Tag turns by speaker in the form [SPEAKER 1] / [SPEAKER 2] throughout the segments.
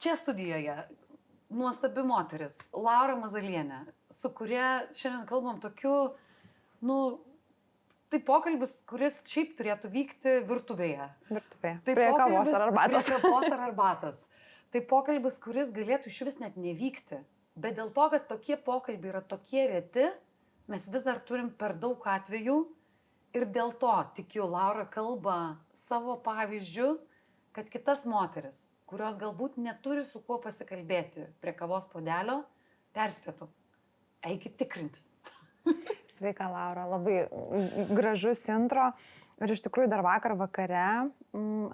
[SPEAKER 1] Čia studijoje nuostabi moteris, Laura Mazalienė, su kuria šiandien kalbam tokiu, tai pokalbis, kuris šiaip turėtų vykti virtuvėje.
[SPEAKER 2] Virtuvėje.
[SPEAKER 1] Tai
[SPEAKER 2] prie kavos ar arbatos.
[SPEAKER 1] Prie kavos ar arbatos. Tai pokalbis, kuris galėtų iš vis net nevykti. Bet dėl to, kad tokie pokalbiai yra tokie reti, mes vis dar turim per daug atvejų ir dėl to, tikiu, Laura kalba savo pavyzdžiu, kad kitas moteris, kurios galbūt neturi su kuo pasikalbėti prie kavos puodelio, perspėtų. Eikit tikrintis.
[SPEAKER 2] Sveika, Laura, labai gražus intro. Ir iš tikrųjų dar vakar vakare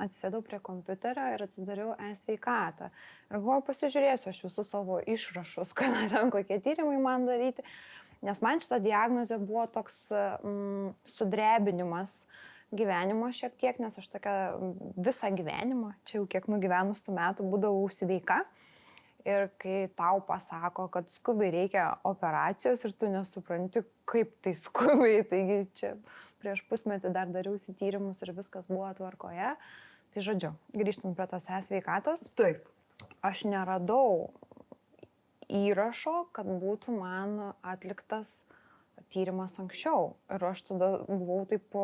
[SPEAKER 2] atsisėdau prie kompiuterio ir atsidariau e-sveikatą. Ir galvoju, pasižiūrėsiu aš visus savo išrašus, kada ten kokie tyrimai man daryti. Nes man šita diagnozė buvo toks sudrebinimas gyvenimo šiek tiek, nes aš tokia visą gyvenimą, čia jau kiek nugyvenus tų metų, būdavau sveika. Ir kai tau pasako, kad skubiai reikia operacijos ir tu nesupranti, kaip tai skubiai, taigi čia prieš pusmetį dar dariausi tyrimus ir viskas buvo tvarkoje. Tai žodžiu, grįžtant prie tos e-sveikatos.
[SPEAKER 1] Taip.
[SPEAKER 2] Aš neradau įrašo, kad būtų man atliktas tyrimas anksčiau. Ir aš tada buvau taip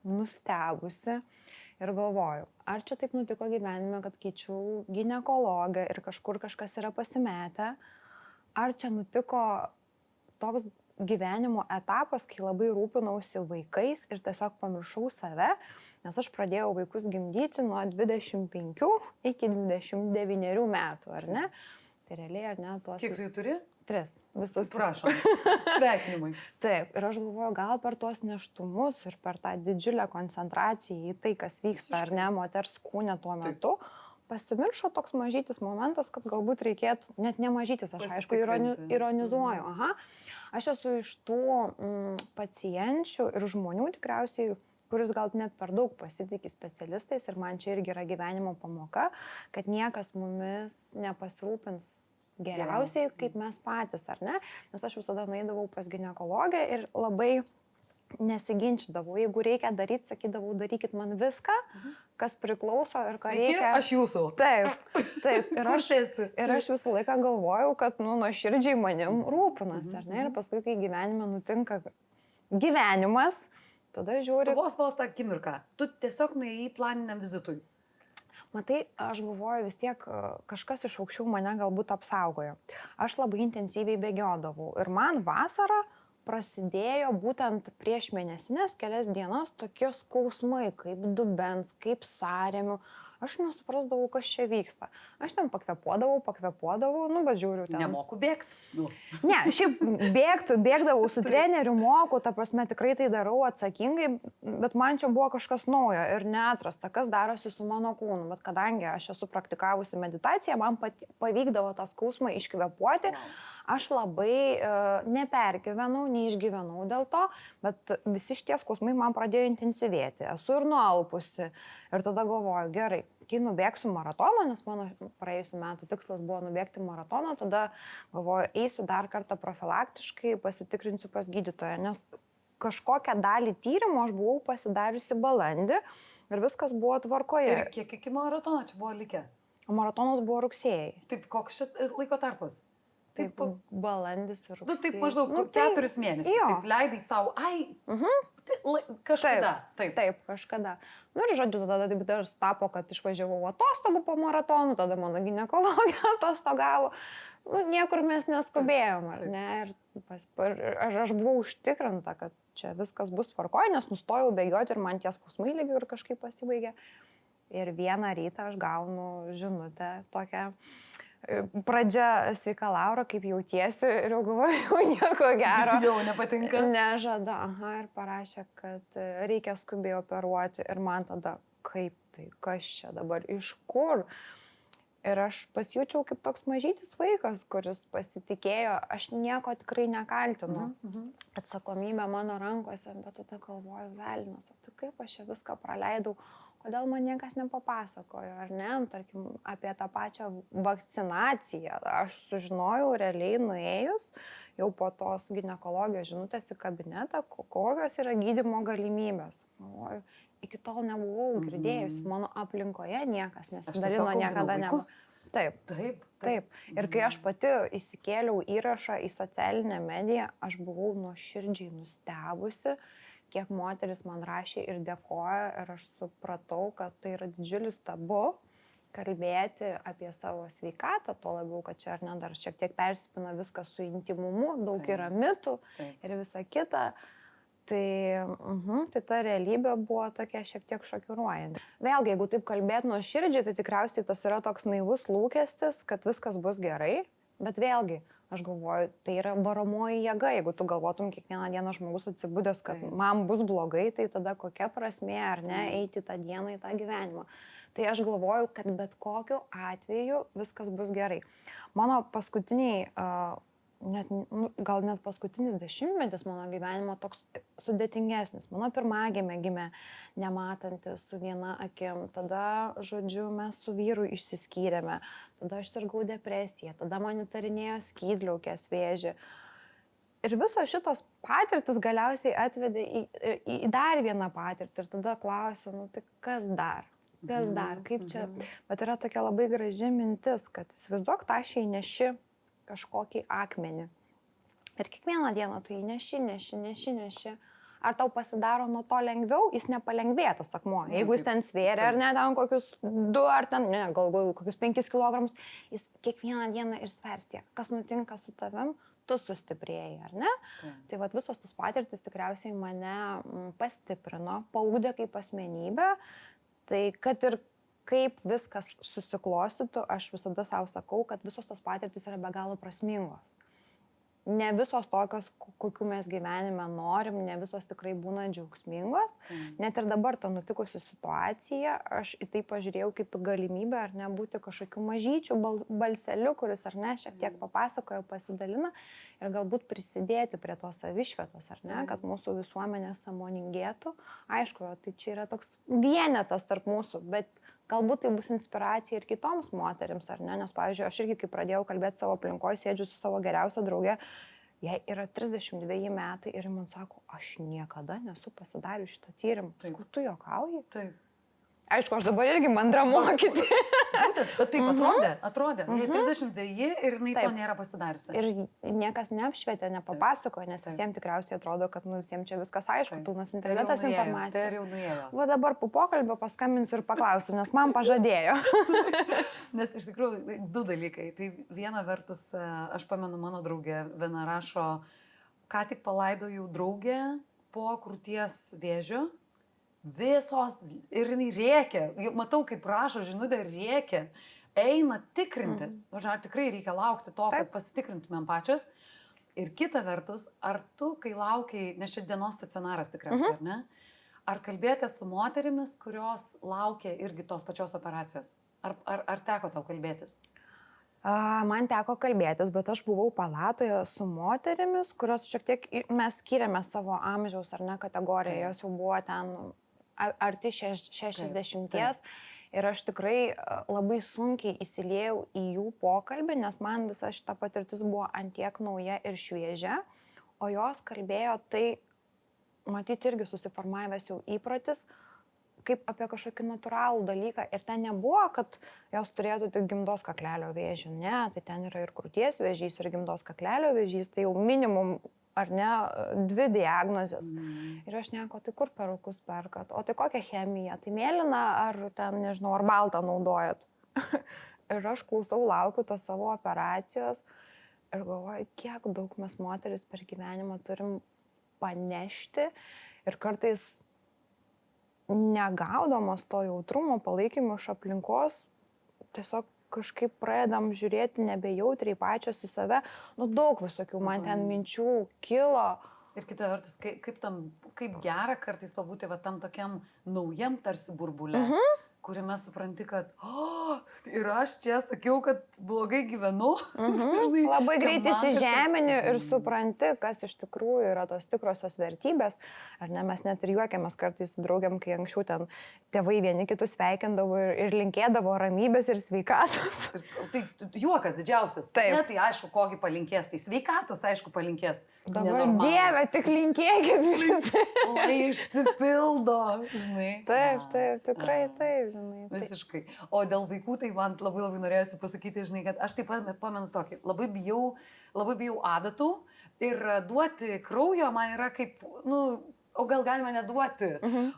[SPEAKER 2] nustebusi ir galvoju, ar čia taip nutiko gyvenime, kad keičiau ginekologę ir kažkur kažkas yra pasimetę, ar čia nutiko toks gyvenimo etapas, kai labai rūpinausi vaikais ir tiesiog pamiršau save, nes aš pradėjau vaikus gimdyti nuo 25 iki 29 metų, ar ne? Tai realiai, ar ne, tuos...
[SPEAKER 1] Kiek tu jų turi?
[SPEAKER 2] 3. Visus.
[SPEAKER 1] Prašom. Sveikinimai.
[SPEAKER 2] Taip, ir aš galvoju, gal per tuos nėštumus ir per tą didžiulę koncentraciją į tai, kas vyksta, ar ne, moters kūne tuo metu, pasimiršo toks mažytis momentas, kad galbūt reikėtų, net ne mažytis, aš aišku ironizuoju. Aha, aš esu iš tų pacienčių ir žmonių tikriausiai, kuris gal net per daug pasitikė specialistais ir man čia irgi yra gyvenimo pamoka, kad niekas mumis nepasirūpins geriausiai, kaip mes patys, ar ne? Nes aš visada nueidavau pas ginekologę ir labai nesiginčydavau. Jeigu reikia daryti, sakydavau, darykit man viską, kas priklauso ir ką reikia.
[SPEAKER 1] Aš jūsų.
[SPEAKER 2] Taip. Ir aš visą laiką galvojau, kad, nuoširdžiai manim rūpinas, ar ne? Ir paskui, kai gyvenime nutinka gyvenimas, tada žiūri...
[SPEAKER 1] Vos tą akimirką. Tu tiesiog nuėjai planiniam vizitui.
[SPEAKER 2] Matai, aš galvoju, vis tiek kažkas iš aukščiau mane galbūt apsaugojo. Aš labai intensyviai bėgiodavau ir man vasarą prasidėjo būtent prieš mėnesinės kelias dienas tokie skausmai, kaip dubens, kaip sąrėmių. Aš nesuprasdavau, kas čia vyksta. Aš ten pakvepuodavau, bet žiūriu ten.
[SPEAKER 1] Nemoku bėgti.
[SPEAKER 2] Ne, šiaip bėgdavau su treneriu, moku, ta prasme tikrai tai darau atsakingai, bet man čia buvo kažkas naujo ir neatrasta, kas darosi su mano kūnu. Bet kadangi aš esu praktikavusi meditaciją, man pavykdavo tą skausmą iškvepuoti. Aš labai nepergyvenau, neišgyvenau dėl to, bet visi šitie skausmai man pradėjo intensyvėti. Esu ir nualpusi. Ir tada galvoju, gerai, kai nubėgsiu maratoną, nes mano praėjusiu metu tikslas buvo nubėgti maratoną, tada galvoju, eisiu dar kartą profilaktiškai, pasitikrinsiu pas gydytoją, nes kažkokią dalį tyrimo aš buvau pasidariusi balandį ir viskas buvo tvarkoje.
[SPEAKER 1] Ir kiek iki maratono čia buvo likę?
[SPEAKER 2] Maratonas buvo rugsėjai.
[SPEAKER 1] Taip, koks čia laiko tarpas?
[SPEAKER 2] Taip, balandis ir rugsėjai.
[SPEAKER 1] Taip maždaug 4 mėnesius. Taip, leidai savo, kažkada.
[SPEAKER 2] Taip, kažkada. Ir žodžiu, tada taip dar tapo, kad išvažiavau atostogų po maratonu, tada mano ginekologė atostogavo. Niekur mes neskubėjom, ar ne? Ir aš buvau užtikrinta, kad čia viskas bus tvarkoje, nes nustojau bėgioti ir man tie skausmai lygiai ir kažkaip pasibaigė. Ir vieną rytą aš gaunu žinutę tokią. Pradžia, sveika Laura, kaip jautiesi, ir jau galvoju, nieko gero.
[SPEAKER 1] Jau nepatinka.
[SPEAKER 2] Nežada, ir parašė, kad reikia skubiai operuoti. Ir man tada, kaip tai, kas čia dabar, iš kur? Ir aš pasijaučiau kaip toks mažytis vaikas, kuris pasitikėjo, aš nieko tikrai nekaltinu. Atsakomybė mano rankose, bet tada galvoju, velnias, o tai kaip aš čia viską praleidau, kodėl man niekas nepapasakojo, ar ne, tarkim, apie tą pačią vakcinaciją. Aš sužinojau realiai nuėjus jau po tos ginekologijos žinutės į kabinetą, kokios yra gydymo galimybės. Galvoju, iki tol nebuvau girdėjusi, mano aplinkoje niekas nesidalino, niekada nebuvo. Taip. Ir kai aš pati įsikėliau įrašą į socialinę mediją, aš buvau nuoširdžiai nustebusi, kiek moteris man rašė ir dėkoja, ir aš supratau, kad tai yra didžiulis tabu kalbėti apie savo sveikatą, tuo labiau, kad čia ar ne dar šiek tiek persipina viskas su intimumu, daug yra mitų ir visa kita. Tai ta realybė buvo tokia šiek tiek šokiruojanti. Vėlgi, jeigu taip kalbėt nuoširdžiai, tai tikriausiai tas yra toks naivus lūkestis, kad viskas bus gerai, bet vėlgi, aš galvoju, tai yra varomoji jėga, jeigu tu galvotum kiekvieną dieną žmogus atsibudęs, kad man bus blogai, tai tada kokia prasmė ar ne eiti tą dieną į tą gyvenimą. Tai aš galvoju, kad bet kokiu atveju viskas bus gerai. Mano paskutiniai gal net paskutinis 10-metis mano gyvenimo toks sudėtingesnis. Mano pirmagimė gimė nematantis su viena akim. Tada, žodžiu, mes su vyru išsiskyrėme. Tada aš sirgau depresiją. Tada man įtarinėjo skydliaukės vėžį. Ir visos šitos patirtis galiausiai atvedė į dar vieną patirtį. Ir tada klausiu, tai kas dar? Kas dar? Kaip čia? Bet yra tokia labai graži mintis, kad įsivaizduok, tašiai neši kažkokį akmenį. Ir kiekvieną dieną tu jį neši. Ar tau pasidaro nuo to lengviau? Jis nepalengvėja tas akmuo. Jeigu jis ten svėrė, ar ne, ten kokius 2 ar ten, ne, gal kokius 5 kg, jis kiekvieną dieną ir svers tiek. Kas nutinka su tavim, tu sustiprėjai, ar ne? Tai vat visos tos patirtis tikriausiai mane pastiprino, paugdė kaip asmenybę. Tai kad ir kaip viskas susiklostytų, aš visada savo sakau, kad visos tos patirtys yra be galo prasmingos. Ne visos tokios, kokių mes gyvenime norim, ne visos tikrai būna džiaugsmingos. Net ir dabar ta nutikusi situacija, aš į tai pažiūrėjau kaip galimybę, ar ne, būti kažkokiu mažyčiu balseliu, kuris, ar ne, šiek tiek papasakoja, pasidalina ir galbūt prisidėti prie tos savišvietos, ar ne, kad mūsų visuomenė sąmoningėtų. Aišku, tai čia yra toks vienetas tarp mūsų, bet galbūt tai bus inspiracija ir kitoms moterims, ar ne? Nes, pavyzdžiui, aš irgi, kai pradėjau kalbėti savo aplinkoje, sėdžiu su savo geriausia drauge, jai yra 32 metai ir man sako, aš niekada nesu pasidarius šito tyrimą. Sakau, tu juokauji?
[SPEAKER 1] Taip.
[SPEAKER 2] Aišku, aš dabar irgi mandra mokyti.
[SPEAKER 1] Bet taip atrodė. Jie 32 ir jinai to nėra pasidariusi.
[SPEAKER 2] Ir niekas neapšvietė, nepapasakojo, nes visiems tikriausiai atrodo, kad visiems čia viskas aišku, pilnas internetas informacijos.
[SPEAKER 1] Tai jau nuėjo.
[SPEAKER 2] Va dabar po pokalbio paskambinsiu ir paklausiu, nes man pažadėjo.
[SPEAKER 1] Nes iš tikrųjų 2 dalykai. Tai viena vertus, aš pamenu mano draugė, viena rašo, ką tik palaidojau draugę po krūties vėžio. Visos ir jinai rėkia, matau kaip rašo žinutę ir rėkia, eina tikrintis, ar tikrai reikia laukti to, kad pasitikrintumėm pačios. Ir kita vertus, ar tu, kai laukiai, nes čia dienos stacionaras tikriausiai, ar ne, ar kalbėjote su moterimis, kurios laukia irgi tos pačios operacijos? Ar teko tau kalbėtis?
[SPEAKER 2] Man teko kalbėtis, bet aš buvau palatoje su moterimis, kurios šiek tiek, mes skiriame savo amžiaus ar ne kategoriją, jos jau buvo ten arti 60 ir aš tikrai labai sunkiai įsiliejau į jų pokalbį, nes man visa šita patirtis buvo antiek nauja ir šviežia, o jos kalbėjo tai, matyti irgi susiformavęs jau įprotis, kaip apie kažkokį natūralų dalyką. Ir ten nebuvo, kad jos turėtų tik gimdos kaklelio vėžį, ne, tai ten yra ir krūties vėžys, ir gimdos kaklelio vėžys, tai jau minimum, ar ne, 2 diagnozės. Ir aš nieko, tai kur perukus perkat? O tai kokią chemiją? Tai mėlyną ar ten, nežinau, ar baltą naudojat? Ir aš klausau, laukiu tos savo operacijos ir galvoju, kiek daug mes moteris per gyvenimą turim panešti ir kartais negaudamas to jautrumo, palaikymo iš aplinkos, tiesiog kažkaip pradedam žiūrėti nebejautriai pačios į save, daug visokių man ten minčių kilo.
[SPEAKER 1] Ir kita vertus, kaip gera kartais pabūti tam tokiam naujam tarsi burbule, kuriame supranti, kad Ir aš čia sakiau, kad blogai gyvenu. Žinai,
[SPEAKER 2] Labai
[SPEAKER 1] čia
[SPEAKER 2] greit
[SPEAKER 1] man kažkas-
[SPEAKER 2] įsižemini ir supranti, kas iš tikrųjų yra tos tikrosios vertybės. Ar ne, mes net ir juokiamės kartais su draugiam, kai anksčiau ten tėvai vieni kitus sveikindavo ir linkėdavo ramybės ir sveikatos.
[SPEAKER 1] Tai juokas didžiausias.
[SPEAKER 2] Taip.
[SPEAKER 1] Ne, tai aišku, kogi palinkės. Tai sveikatos, aišku, palinkės.
[SPEAKER 2] Dabar
[SPEAKER 1] Nenormalūs.
[SPEAKER 2] Dieve, tik linkėkit visi.
[SPEAKER 1] Lai išsipildo, žinai.
[SPEAKER 2] Taip, tikrai taip, žinai. Tai-
[SPEAKER 1] Visiškai. O dėl vaikų, tai man labai labai norėjusi pasakyti, žinai, kad aš taip pat pamenu tokį, labai bijau adatų ir duoti kraujo man yra kaip, nu, o gal galima neduoti,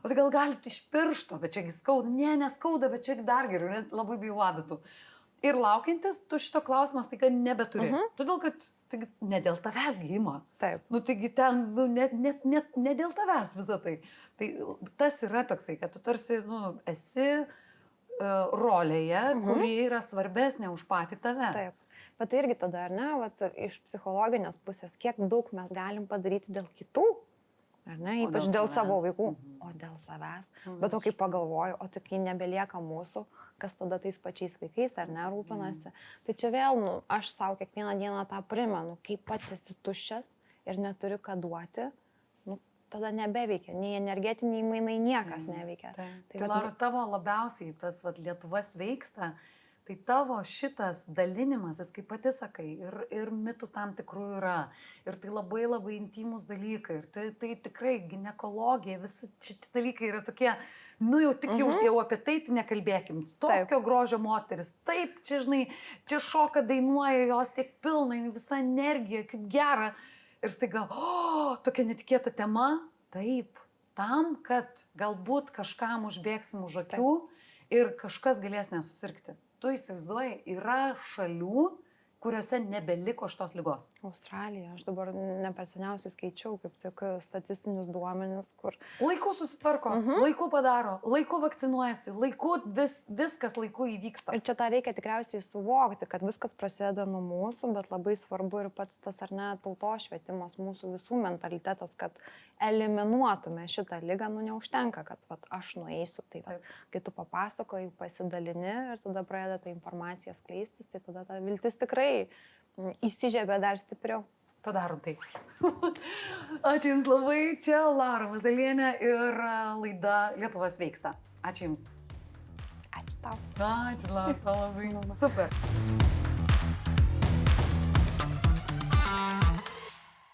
[SPEAKER 1] o tai gal galite iš piršto, bet čiagi skauda, neskauda, bet čiagi dar geriau, nes labai bijau adatų. Ir laukiantis, tu šito klausimas tai kad nebeturi. Todėl, kad taigi, ne dėl tavęs gimą.
[SPEAKER 2] Taip.
[SPEAKER 1] Nu, taigi ten, nu, ne dėl tavęs visą tai. Tai tas yra toksai, kad tu tarsi, nu, esi rolėje, kuri yra svarbesnė už patį tave.
[SPEAKER 2] Taip. Bet tai irgi tada, ar ne, vat, iš psichologinės pusės, kiek daug mes galim padaryti dėl kitų, ar ne,
[SPEAKER 1] O
[SPEAKER 2] ypač
[SPEAKER 1] dėl
[SPEAKER 2] dėl
[SPEAKER 1] savęs.
[SPEAKER 2] savo vaikų, o dėl savęs. Bet o kai pagalvoju, o tik kai nebelieka mūsų, kas tada tais pačiais vaikais, ar ne, rūpinasi. Tai čia vėl, nu, aš savo kiekvieną dieną tą primenu, kai pats esi tuščias ir neturi ką duoti, nu, tada nebeveikia, nei energetiniai mainai niekas neveikia.
[SPEAKER 1] Tai Laura, tavo labiausiai tas vat, Lietuva sveiksta, tai tavo šitas dalinimasis, kaip pati sakai, ir mitų tam tikrų yra, ir tai labai labai intimus dalykai, ir tai tikrai ginekologija, visi šitie dalykai yra tokie, nu jau tik jau apie tai nekalbėkim, tokio grožio moteris, taip, čia žinai, čia šoka, dainuoja, jos tiek pilna, visa energija, kaip gera, ir staiga, tokia netikėta tema, taip, tam, kad galbūt kažkam užbėgsim už akių ir kažkas galės nesusirgti. Tu įsivaizduoji, yra šalių, kuriuose nebeliko šitos ligos.
[SPEAKER 2] Australija, aš dabar ne per seniausiai skaičiau kaip tik statistinius duomenis, kur...
[SPEAKER 1] Laiku susitvarko, laiku padaro, laiku vakcinuojasi, laiku viskas laiku įvyksta.
[SPEAKER 2] Ir čia tą reikia tikriausiai suvokti, kad viskas prasideda nuo mūsų, bet labai svarbu ir pats tas ar ne tautos švietimas, mūsų visų mentalitetas, kad eliminuotume šitą ligą, nu neužtenka, kad vat, aš nueisiu. Tai va, kai tu papasakoji, pasidalini ir tada pradeda ta informacija skleistis, tai tada ta viltis tikrai įsižiebė dar stipriau.
[SPEAKER 1] Padarom tai. Ačiū Jums labai. Čia Laura Mazalienė ir laida Lietuva sveiksta. Ačiū Jums.
[SPEAKER 2] Ačiū tau.
[SPEAKER 1] Ačiū Laura, labai. Super.